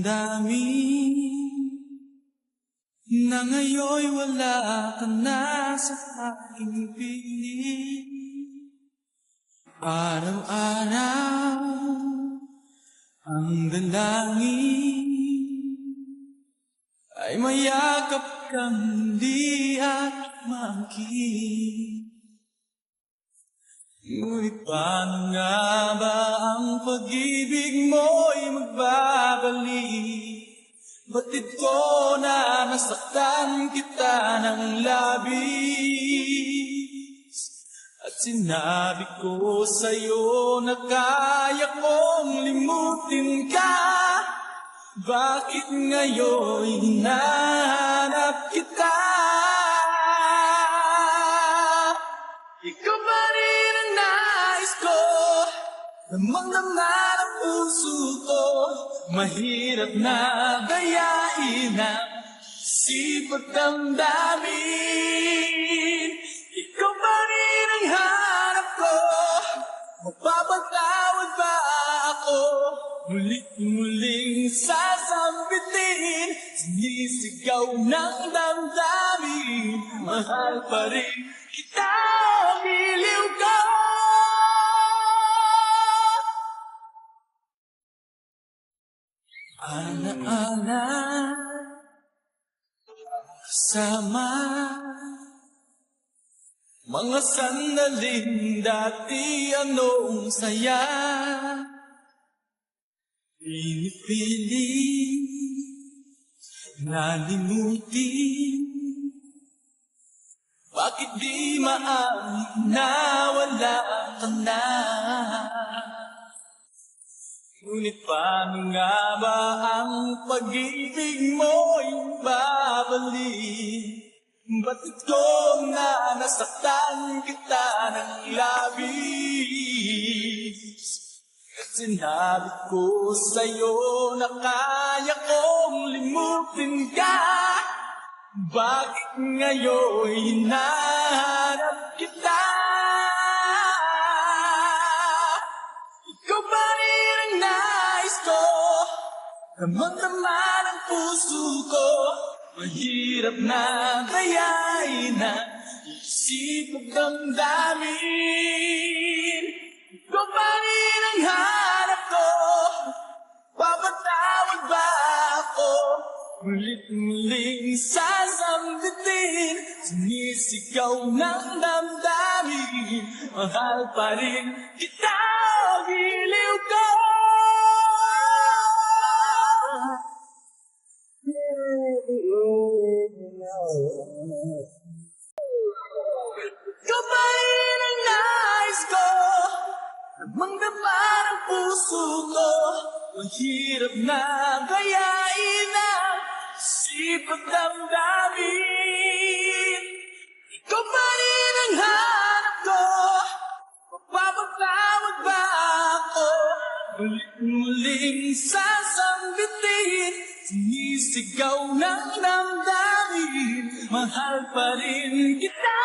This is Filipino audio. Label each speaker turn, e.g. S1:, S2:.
S1: damdamin na ngayon'y wala ka na sa aking piling. Araw-araw ang dalangin ay mayakap kang di at maangkin. Ngunit paano nga ba ang pag-ibig mo'y magbabalik? Batid ko na nasaktan kita ng labis, at sinabi ko sa'yo na kaya kong limutin ka. Bakit ngayon hinahanap kita? Ikaw pa rin ang nais ko, damang-dama ng puso ko. Mahirap na dayain ang sipag damdamin. Ikaw pa rin ang hanap ko, mapapatawad ba ako? Muling sasambitin, sinisigaw ng damdamin. Mahal pa rin kita, giliw ko. Alaala kasama mga sandaling dati anong saya. Pinipili nalimutin, bakit di maamin na wala ka na? Ngunit paano nga ba ang pag-ibig mo'y babalik? Batid ko na nasaktan kita ng labis, at sinabi ko sa'yo na kaya kong limutin ka. Bakit ngayon hinahanap kita? Ikaw pa rin ang nais ko, damang-dama ng puso ko. Mahirap na dayain ang sipag damdamin. Ikaw pa rin ang hanap ko, papatawad ba ako? Muling sasambitin, sinisigaw ng damdamin. Mahal pa rin kita, giliw ko. Ikaw pa rin ang nais ko, damang-dama ng puso ko. Mahirap na gayain ang sipag damdamin. Ikaw pa rin ang hanap ko, mapapatawad ba ako? Muling sasambitin, sinisigaw ng damdamin. Mahal pa rin kita.